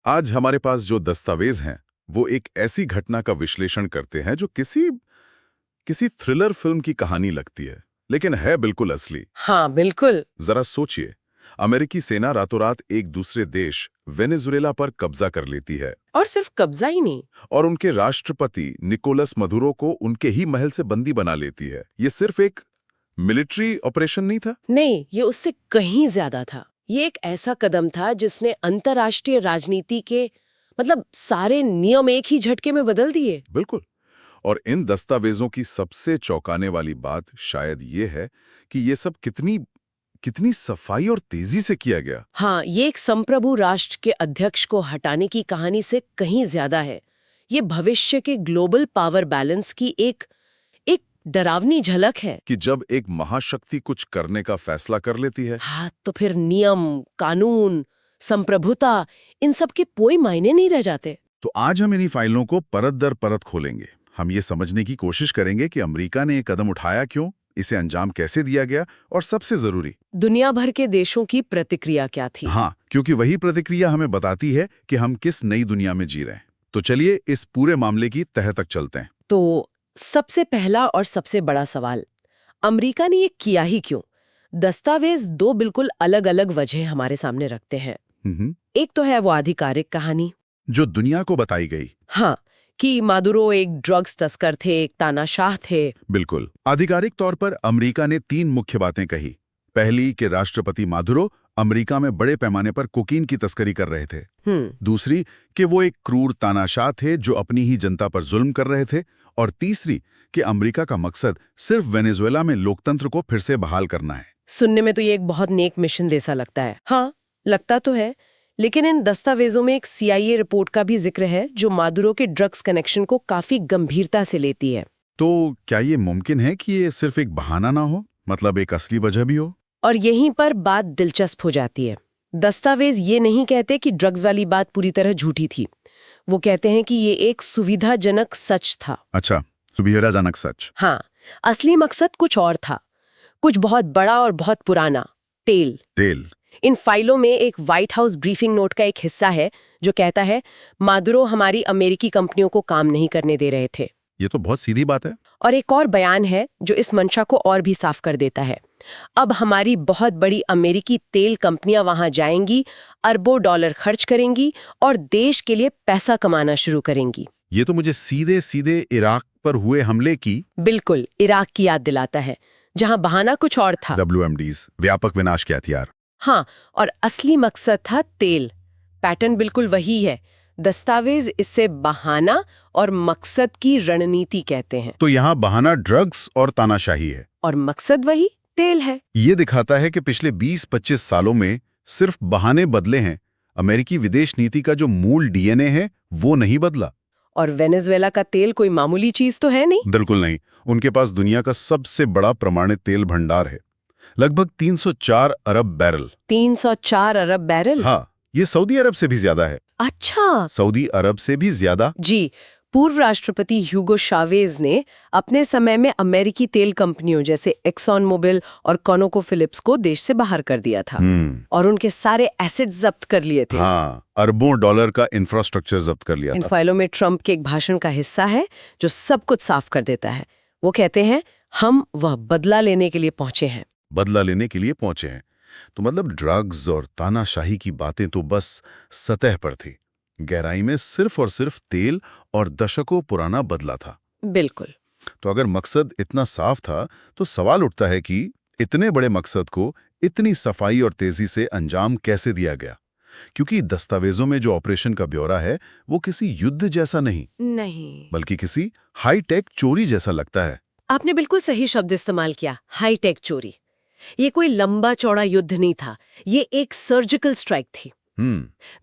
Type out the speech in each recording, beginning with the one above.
आज हमारे पास जो दस्तावेज हैं, वो एक ऐसी घटना का विश्लेषण करते हैं जो किसी किसी थ्रिलर फिल्म की कहानी लगती है, लेकिन है बिल्कुल असली। हाँ बिल्कुल। जरा सोचिए, अमेरिकी सेना रातों रात एक दूसरे देश वेनेजुएला पर कब्जा कर लेती है और सिर्फ कब्जा ही नहीं। और उनके राष्ट्रपति निकोलस मदुरो को उनके ही महल से बंदी बना लेती है। ये सिर्फ एक मिलिट्री ऑपरेशन नहीं था। नहीं, ये उससे कहीं ज्यादा था। ये एक ऐसा कदम था जिसने अंतर्राष्ट्रीय राजनीति के सारे नियम एक ही झटके में बदल दिए। बिल्कुल। और इन दस्तावेजों की सबसे चौंकाने वाली बात शायद ये है कि ये सब कितनी कितनी सफाई और तेजी से किया गया। हाँ, ये एक संप्रभु राष्ट्र के अध्यक्ष को हटाने की कहानी से कहीं ज्यादा है। ये भविष्य के ग्लोबल पावर बैलेंस की एक एक डरावनी झलक है। कि जब एक महाशक्ति कुछ करने का फैसला कर लेती है, हाँ, तो फिर नियम, कानून, संप्रभुता, इन सब के कोई मायने नहीं रह जाते। तो आज हम इन्हीं फाइलों को परत दर परत खोलेंगे। हम ये समझने की कोशिश करेंगे कि अमेरिका ने ये कदम उठाया क्यों, इसे अंजाम कैसे दिया गया और सबसे जरूरी, दुनिया भर के देशों की प्रतिक्रिया क्या थी। हाँ, क्योंकि वही प्रतिक्रिया हमें बताती है कि हम किस नई दुनिया में जी रहे हैं। तो चलिए इस पूरे मामले की तह तक चलते हैं। तो सबसे पहला और सबसे बड़ा सवाल, अमेरिका ने ये किया ही क्यों? दस्तावेज दो बिल्कुल अलग अलग वजह हमारे सामने रखते हैं। एक तो है वो आधिकारिक कहानी जो दुनिया को बताई गई। हाँ, कि मादुरो एक ड्रग्स तस्कर थे, एक तानाशाह थे। बिल्कुल। आधिकारिक तौर पर अमेरिका ने 3 मुख्य बातें कही। पहली कि राष्ट्रपति मादुरो अमेरिका में बड़े पैमाने पर कोकीन की तस्करी कर रहे थे। दूसरी कि वो एक क्रूर तानाशाह थे जो अपनी ही जनता पर जुल्म कर रहे थे। और तीसरी कि अमेरिका का मकसद सिर्फ वेनेजुएला में लोकतंत्र को फिर से बहाल करना है। सुनने में तो ये एक बहुत नेक मिशन जैसा लगता है। हाँ, लगता तो है, लेकिन इन दस्तावेजों में एक CIA रिपोर्ट का भी जिक्र है जो मादुरो के ड्रग्स कनेक्शन को काफी गंभीरता से लेती है। तो क्या ये मुमकिन है कि ये सिर्फ एक बहाना ना हो, मतलब एक असली वजह भी हो? और यहीं पर बात दिलचस्प हो जाती है। दस्तावेज ये नहीं कहते कि ड्रग्स वाली बात पूरी तरह झूठी थी। वो कहते हैं कि ये एक सुविधाजनक सच था। अच्छा, सुविधाजनक सच। हाँ, असली मकसद कुछ और था, कुछ बहुत बड़ा और बहुत पुराना। तेल। इन फाइलों में एक व्हाइट हाउस ब्रीफिंग नोट का एक हिस्सा है जो कहता है मादुरो हमारी अमेरिकी कंपनियों को काम नहीं करने दे रहे थे। ये तो बहुत सीधी बात है। और एक और बयान है जो इस मंशा को और भी साफ कर देता है। अब हमारी बहुत बड़ी अमेरिकी तेल कंपनियां वहां जाएंगी, अरबों डॉलर खर्च करेंगी और देश के लिए पैसा कमाना शुरू करेंगी। ये तो मुझे सीधे सीधे इराक पर हुए हमले की, बिल्कुल, इराक की याद दिलाता है, जहां बहाना कुछ और था। WMDs, व्यापक विनाश के हथियार। हाँ, और असली मकसद था तेल। पैटर्न बिल्कुल वही है। दस्तावेज इससे बहाना और मकसद की रणनीति कहते हैं। तो यहाँ बहाना ड्रग्स और तानाशाही है और मकसद वही तेल है। ये दिखाता है कि पिछले 20-25 सालों में सिर्फ बहाने बदले हैं, अमेरिकी विदेश नीति का जो मूल DNA है वो नहीं बदला। और वेनेजुएला का तेल कोई मामूली चीज तो है नहीं। बिल्कुल नहीं। उनके पास दुनिया का सबसे बड़ा प्रमाणित तेल भंडार है, लगभग 304 अरब बैरल। 304 अरब बैरल? हाँ, ये सऊदी अरब से भी ज्यादा है। अच्छा, सऊदी अरब से भी ज्यादा। जी। पूर्व राष्ट्रपति ह्यूगो शावेज ने अपने समय में अमेरिकी तेल कंपनियों जैसे एक्सॉन मोबिल और कॉनोको फिलिप्स को देश से बाहर कर दिया था और उनके सारे एसेट्स जब्त कर लिए थे। हाँ, अरबों डॉलर का इंफ्रास्ट्रक्चर जब्त कर लिया इन था। फाइलों में ट्रंप के एक भाषण का हिस्सा है जो सब कुछ साफ कर देता है। वो कहते हैं हम वह बदला लेने के लिए पहुंचे हैं। बदला लेने के लिए पहुंचे हैं। तो मतलब ड्रग्स और तानाशाही की बातें तो बस सतह पर थी, गहराई में सिर्फ और सिर्फ तेल और दशकों पुराना बदला था। बिल्कुल। तो अगर मकसद इतना साफ था तो सवाल उठता है कि इतने बड़े मकसद को इतनी सफाई और तेजी से अंजाम कैसे दिया गया? क्योंकि दस्तावेजों में जो ऑपरेशन का ब्यौरा है वो किसी युद्ध जैसा नहीं बल्कि किसी हाईटेक चोरी जैसा लगता है। आपने बिल्कुल सही शब्द इस्तेमाल किया, हाईटेक चोरी। ये कोई लंबा चौड़ा युद्ध नहीं था, ये एक सर्जिकल स्ट्राइक थी।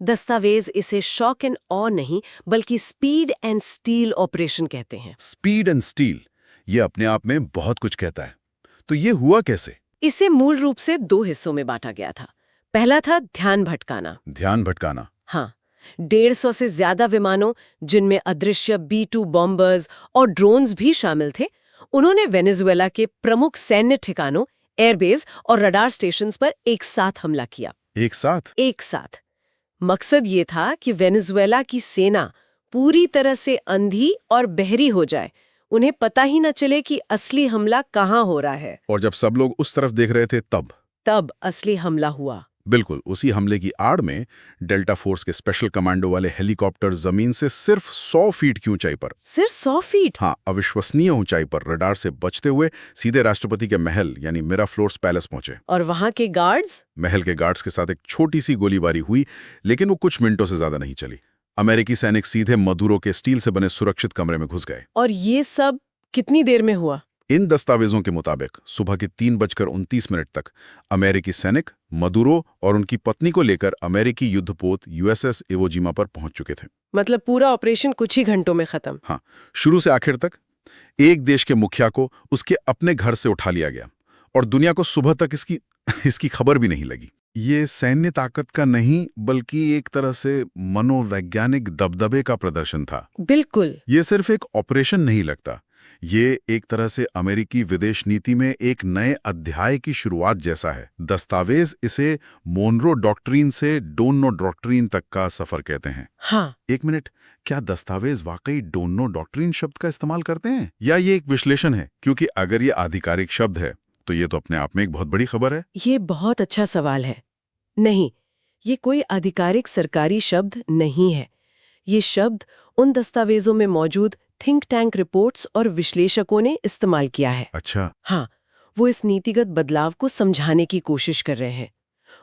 दस्तावेज इसे शॉक एंड ऑ नहीं बल्कि स्पीड एंड स्टील ऑपरेशन कहते हैं। स्पीड एंड स्टील, ये अपने आप में बहुत कुछ कहता है। तो ये हुआ कैसे? इसे मूल रूप से 2 हिस्सों में बांटा गया था। पहला था ध्यान भटकाना। हाँ, 150 से ज्यादा विमानों, जिनमें अदृश्य B-2 बॉम्बर्स और ड्रोन्स भी शामिल थे, उन्होंने वेनेजुएला के प्रमुख सैन्य ठिकानों, एयरबेस और रडार स्टेशंस पर एक साथ हमला किया। एक साथ? एक साथ। मकसद ये था कि वेनेजुएला की सेना पूरी तरह से अंधी और बहरी हो जाए, उन्हें पता ही न चले कि असली हमला कहाँ हो रहा है। और जब सब लोग उस तरफ देख रहे थे तब असली हमला हुआ। बिल्कुल उसी हमले की आड़ में डेल्टा फोर्स के स्पेशल कमांडो वाले हेलीकॉप्टर जमीन से सिर्फ 100 फीट की ऊंचाई पर, सिर्फ 100 फीट? हाँ, अविश्वसनीय ऊंचाई पर रडार से बचते हुए सीधे राष्ट्रपति के महल यानी मिराफ्लोर्स पैलेस पहुंचे। और वहां के गार्ड्स? महल के गार्ड्स के साथ एक छोटी सी गोलीबारी हुई, लेकिन वो कुछ मिनटों से ज्यादा नहीं चली। अमेरिकी सैनिक सीधे मदुरो के स्टील से बने सुरक्षित कमरे में घुस गए। और ये सब कितनी देर में हुआ? इन दस्तावेजों के मुताबिक सुबह के 3:29 तक अमेरिकी सैनिक मदुरो और उनकी पत्नी को लेकर अमेरिकी युद्धपोत यूएसएस इवोजिमा पर पहुंच चुके थे। मतलब पूरा ऑपरेशन कुछ ही घंटों में खत्म? हाँ, शुरू से आखिर तक। एक देश के मुखिया को उसके अपने घर से उठा लिया गया और दुनिया को सुबह तक इसकी खबर भी नहीं लगी। ये सैन्य ताकत का नहीं बल्कि एक तरह से मनोवैज्ञानिक दबदबे का प्रदर्शन था। बिल्कुल। ये सिर्फ एक ऑपरेशन नहीं लगता, ये एक तरह से अमेरिकी विदेश नीति में एक नए अध्याय की शुरुआत जैसा है। दस्तावेज इसे मोनरो डॉक्ट्रिन से डोनो डॉक्ट्रिन तक का सफर कहते हैं। हाँ। एक मिनट, क्या दस्तावेज वाकई डोनो डॉक्ट्रिन शब्द का इस्तेमाल करते हैं या ये एक विश्लेषण है? क्योंकि अगर ये आधिकारिक शब्द है तो ये तो अपने आप में एक बहुत बड़ी खबर है। ये बहुत अच्छा सवाल है। नहीं, ये कोई आधिकारिक सरकारी शब्द नहीं है। ये शब्द उन दस्तावेजों में मौजूद थिंक टैंक रिपोर्ट्स और विश्लेषकों ने इस्तेमाल किया है। अच्छा। हाँ, वो इस नीतिगत बदलाव को समझाने की कोशिश कर रहे हैं।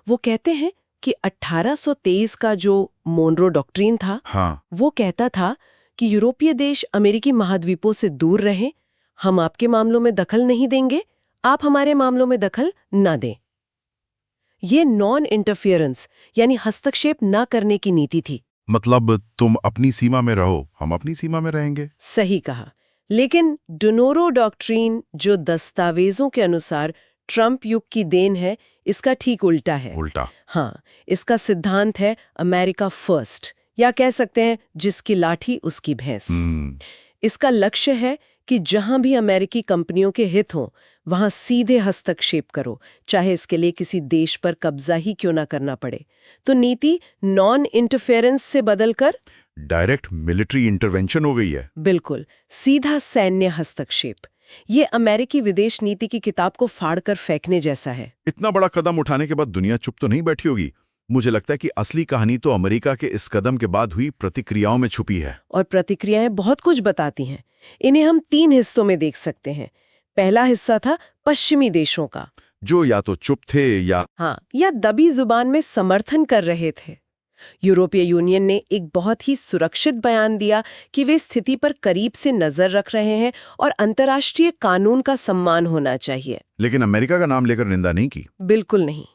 वो कहते हैं कि 1823 का जो मोनरो डॉक्ट्रिन था, हाँ, वो कहता था कि यूरोपीय देश अमेरिकी महाद्वीपों से दूर रहें, हम आपके मामलों में दखल नहीं देंगे, आप हमारे मामलों में दखल न दें। ये नॉन इंटरफियरेंस यानी हस्तक्षेप न करने की नीति थी। मतलब तुम अपनी सीमा में रहो, हम अपनी सीमा में रहेंगे। सही कहा। लेकिन डोनोरो डॉक्ट्रिन, जो दस्तावेजों के अनुसार ट्रंप युग की देन है, इसका ठीक उल्टा है। उल्टा? हाँ, इसका सिद्धांत है अमेरिका फर्स्ट, या कह सकते हैं जिसकी लाठी उसकी भैंस। इसका लक्ष्य है कि जहां भी अमेरिकी कंपनियों के हित हों, वहां सीधे हस्तक्षेप करो, चाहे इसके लिए किसी देश पर कब्जा ही क्यों ना करना पड़े। तो नीति नॉन इंटरफेरेंस से बदलकर डायरेक्ट मिलिट्री इंटरवेंशन हो गई है। बिल्कुल, सीधा सैन्य हस्तक्षेप। ये अमेरिकी विदेश नीति की किताब को फाड़कर फेंकने जैसा है। इतना बड़ा कदम उठाने के बाद दुनिया चुप तो नहीं बैठी होगी। मुझे लगता है कि असली कहानी तो अमेरिका के इस कदम के बाद हुई प्रतिक्रियाओं में छुपी है। और प्रतिक्रियाएं बहुत कुछ बताती हैं। इन्हें हम 3 हिस्सों में देख सकते हैं। पहला हिस्सा था पश्चिमी देशों का, जो या तो चुप थे या दबी जुबान में समर्थन कर रहे थे। यूरोपीय यूनियन ने एक बहुत ही सुरक्षित बयान दिया कि वे स्थिति पर करीब से नजर रख रहे हैं और अंतर्राष्ट्रीय कानून का सम्मान होना चाहिए। लेकिन अमेरिका का नाम लेकर निंदा नहीं की। बिल्कुल नहीं।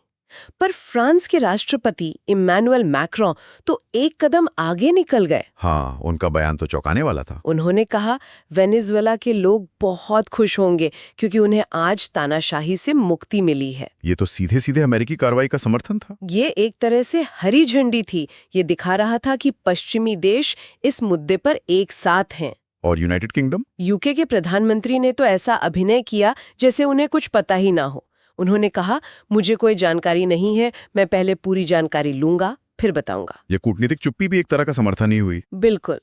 पर फ्रांस के राष्ट्रपति इमैनुअल मैक्रों तो एक कदम आगे निकल गए। हाँ, उनका बयान तो चौंकाने वाला था। उन्होंने कहा, वेनेजुएला के लोग बहुत खुश होंगे क्योंकि उन्हें आज तानाशाही से मुक्ति मिली है। ये तो सीधे सीधे अमेरिकी कार्रवाई का समर्थन था। ये एक तरह से हरी झंडी थी। ये दिखा रहा था कि पश्चिमी देश इस मुद्दे पर एक साथ हैं। और यूनाइटेड किंगडम? यूके के प्रधानमंत्री ने तो ऐसा अभिनय किया जैसे उन्हें कुछ पता ही ना हो। उन्होंने कहा, मुझे कोई जानकारी नहीं है, मैं पहले पूरी जानकारी लूंगा फिर बताऊंगा। ये कूटनीतिक चुप्पी भी एक तरह का समर्थन ही हुई। बिल्कुल।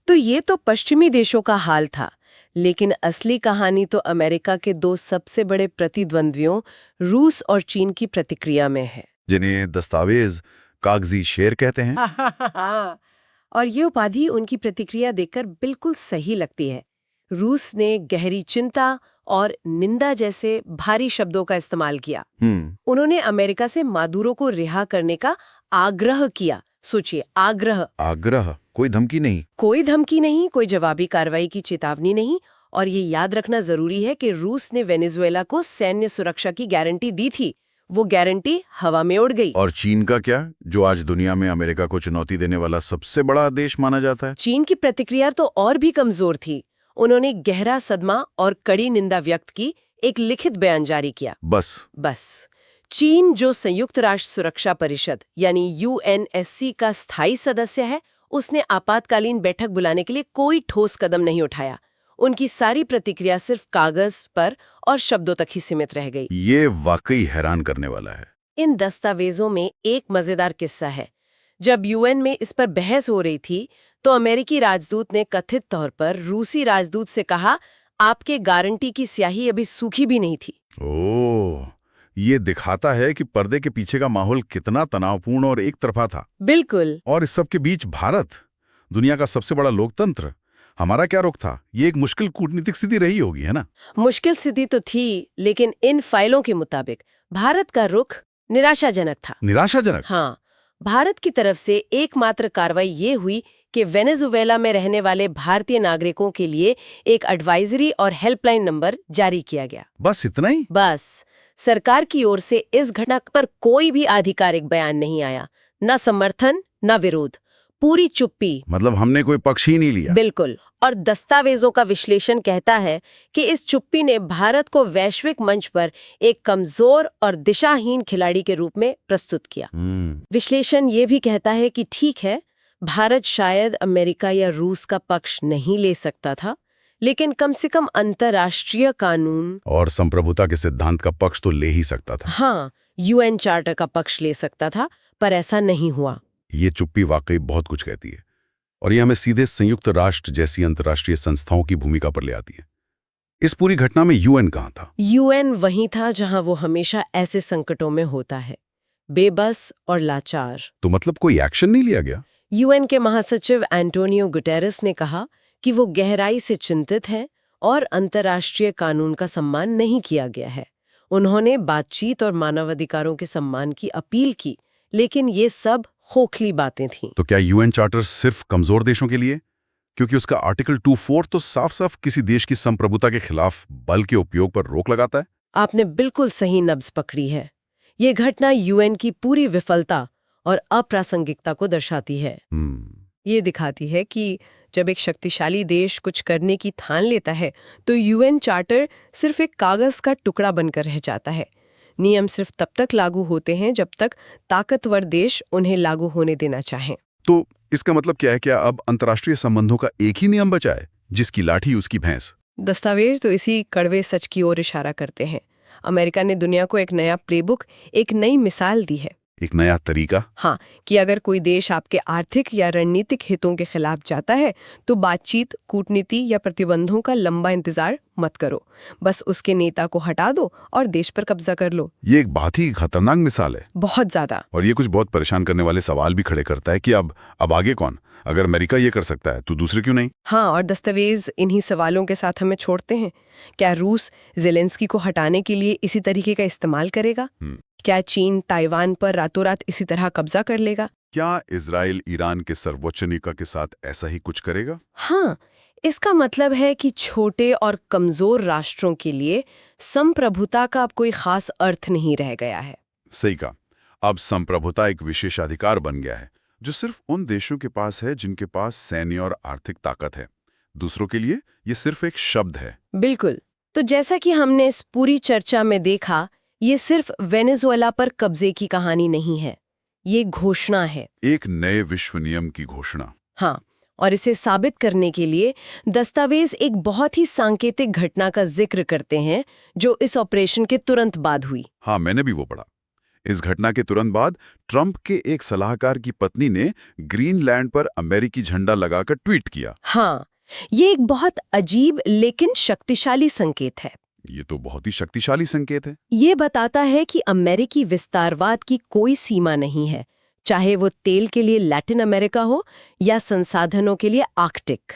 तो ये तो पश्चिमी देशों का हाल था, लेकिन असली कहानी तो अमेरिका के 2 सबसे बड़े प्रतिद्वंद्वियों रूस और चीन की प्रतिक्रिया में है, जिन्हें दस्तावेज कागजी शेर कहते हैं। और ये उपाधि उनकी प्रतिक्रिया देखकर बिल्कुल सही लगती है। रूस ने गहरी चिंता और निंदा जैसे भारी शब्दों का इस्तेमाल किया। उन्होंने अमेरिका से मादुरो को रिहा करने का आग्रह किया। सोचिए, आग्रह। कोई धमकी नहीं। कोई धमकी नहीं, कोई जवाबी कार्रवाई की चेतावनी नहीं। और ये याद रखना जरूरी है कि रूस ने वेनेजुएला को सैन्य सुरक्षा की गारंटी दी थी। वो गारंटी हवा में उड़ गई। और चीन का क्या, जो आज दुनिया में अमेरिका को चुनौती देने वाला सबसे बड़ा देश माना जाता है? चीन की प्रतिक्रिया तो और भी कमजोर थी। उन्होंने गहरा सदमा और कड़ी निंदा व्यक्त की, एक लिखित बयान जारी किया। बस। चीन, जो संयुक्त राष्ट्र सुरक्षा परिषद यानी यूएनएससी का स्थायी सदस्य है, उसने आपातकालीन बैठक बुलाने के लिए कोई ठोस कदम नहीं उठाया। उनकी सारी प्रतिक्रिया सिर्फ कागज पर और शब्दों तक ही सीमित रह गई। ये वाकई हैरान करने वाला है। इन दस्तावेजों में एक मजेदार किस्सा है। जब यूएन में इस पर बहस हो रही थी तो अमेरिकी राजदूत ने कथित तौर पर रूसी राजदूत से कहा, आपके गारंटी की स्याही अभी सूखी भी नहीं थी। ओह, ये दिखाता है कि पर्दे के पीछे का माहौल कितना तनावपूर्ण और एक तरफा था। बिल्कुल। और इस सब के बीच भारत, दुनिया का सबसे बड़ा लोकतंत्र, हमारा क्या रुख था? ये एक मुश्किल कूटनीतिक स्थिति रही होगी, है ना? मुश्किल स्थिति तो थी, लेकिन इन फाइलों के मुताबिक भारत का रुख निराशाजनक था। निराशाजनक? हाँ, भारत की तरफ से एकमात्र कार्रवाई ये हुई कि वेनेजुएला में रहने वाले भारतीय नागरिकों के लिए एक एडवाइजरी और हेल्पलाइन नंबर जारी किया गया। बस इतना ही? बस। सरकार की ओर से इस घटना पर कोई भी आधिकारिक बयान नहीं आया, न समर्थन न विरोध, पूरी चुप्पी। मतलब हमने कोई पक्ष ही नहीं लिया? बिल्कुल। और दस्तावेजों का विश्लेषण कहता है कि इस चुप्पी ने भारत को वैश्विक मंच पर एक कमजोर और दिशाहीन खिलाड़ी के रूप में प्रस्तुत किया। विश्लेषण ये भी कहता है कि ठीक है, भारत शायद अमेरिका या रूस का पक्ष नहीं ले सकता था, लेकिन कम से कम अंतर्राष्ट्रीय कानून और संप्रभुता के सिद्धांत का पक्ष तो ले ही सकता था। हाँ, यूएन चार्टर का पक्ष ले सकता था, पर ऐसा नहीं हुआ। ये चुप्पी वाकई बहुत कुछ कहती है और ये हमें सीधे संयुक्त राष्ट्र जैसी अंतर्राष्ट्रीय संस्थाओं की भूमिका पर ले आती है। इस पूरी घटना में यूएन कहाँ था? यूएन वहीं था जहां वो हमेशा ऐसे संकटों में होता है, बेबस और लाचार। तो मतलब कोई एक्शन नहीं लिया गया? यूएन के महासचिव एंटोनियो गुटेरेस ने कहा कि वो गहराई से चिंतित हैं और अंतर्राष्ट्रीय कानून का सम्मान नहीं किया गया है। उन्होंने बातचीत और मानवाधिकारों के सम्मान की अपील की, लेकिन ये सब खोखली बातें थीं। तो क्या यूएन चार्टर सिर्फ कमजोर देशों के लिए? क्योंकि उसका आर्टिकल 24 तो साफ साफ किसी देश की संप्रभुता के खिलाफ बल के उपयोग पर रोक लगाता है। आपने बिल्कुल सही नब्ज पकड़ी है। ये घटना यूएन की पूरी विफलता और अप्रासंगिकता को दर्शाती है। ये दिखाती है कि जब एक शक्तिशाली देश कुछ करने की ठान लेता है तो यूएन चार्टर सिर्फ एक कागज का टुकड़ा बनकर रह जाता है। नियम सिर्फ तब तक लागू होते हैं जब तक ताकतवर देश उन्हें लागू होने देना चाहें। तो इसका मतलब क्या है? क्या अब अंतर्राष्ट्रीय संबंधों का एक ही नियम बचा है, जिसकी लाठी उसकी भैंस? दस्तावेज तो इसी कड़वे सच की ओर इशारा करते हैं। अमेरिका ने दुनिया को एक नया प्लेबुक, एक नई मिसाल दी है। एक नया तरीका? हाँ, कि अगर कोई देश आपके आर्थिक या रणनीतिक हितों के खिलाफ जाता है तो बातचीत, कूटनीति या प्रतिबंधों का लंबा इंतजार मत करो। बस उसके नेता को हटा दो और देश पर कब्जा कर लो। ये एक बहुत ही खतरनाक मिसाल है। बहुत ज्यादा। और ये कुछ बहुत परेशान करने वाले सवाल भी खड़े करता है कि अब आगे कौन? अगर अमेरिका ये कर सकता है तो दूसरे क्यों नहीं? हाँ, और दस्तावेज इन्हीं सवालों के साथ हमें छोड़ते हैं। क्या रूस ज़ेलेंस्की को हटाने के लिए इसी तरीके का इस्तेमाल करेगा? क्या चीन ताइवान पर रातों रात इसी तरह कब्जा कर लेगा? क्या इजराइल ईरान के सर्वोच्च निकाय के साथ ऐसा ही कुछ करेगा? हाँ, इसका मतलब है कि छोटे और कमजोर राष्ट्रों के लिए संप्रभुता का अब कोई खास अर्थ नहीं रह गया है। सही कहा। अब संप्रभुता एक विशेषाधिकार बन गया है जो सिर्फ उन देशों के पास है जिनके पास सैन्य और आर्थिक ताकत है। दूसरों के लिए ये सिर्फ एक शब्द है। बिल्कुल। तो जैसा कि हमने इस पूरी चर्चा में देखा, ये सिर्फ वेनेजुएला पर कब्जे की कहानी नहीं है, ये घोषणा है, एक नए विश्व नियम की घोषणा। हाँ, और इसे साबित करने के लिए दस्तावेज एक बहुत ही सांकेतिक घटना का जिक्र करते हैं जो इस ऑपरेशन के तुरंत बाद हुई। हाँ, मैंने भी वो पढ़ा। इस घटना के तुरंत बाद ट्रंप के एक सलाहकार की पत्नी ने ग्रीनलैंड पर अमेरिकी झंडा लगाकर ट्वीट किया। हाँ, ये एक बहुत अजीब लेकिन शक्तिशाली संकेत है। ये तो बहुत ही शक्तिशाली संकेत है। ये बताता है कि अमेरिकी विस्तारवाद की कोई सीमा नहीं है, चाहे वो तेल के लिए लैटिन अमेरिका हो या संसाधनों के लिए आर्कटिक।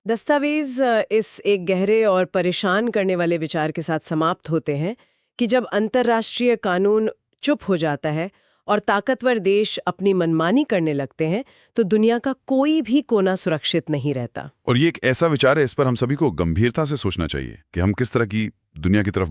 दस्तावेज इस एक गहरे और परेशान करने वाले विचार के साथ समाप्त होते हैं कि जब अंतर्राष्ट्रीय कानून चुप हो जाता है और ताकतवर देश अपनी मनमानी करने लगते हैं तो दुनिया का कोई भी कोना सुरक्षित नहीं रहता। और ये एक ऐसा विचार है, इस पर हम सभी को गंभीरता से सोचना चाहिए कि हम किस तरह की दुनिया की तरफ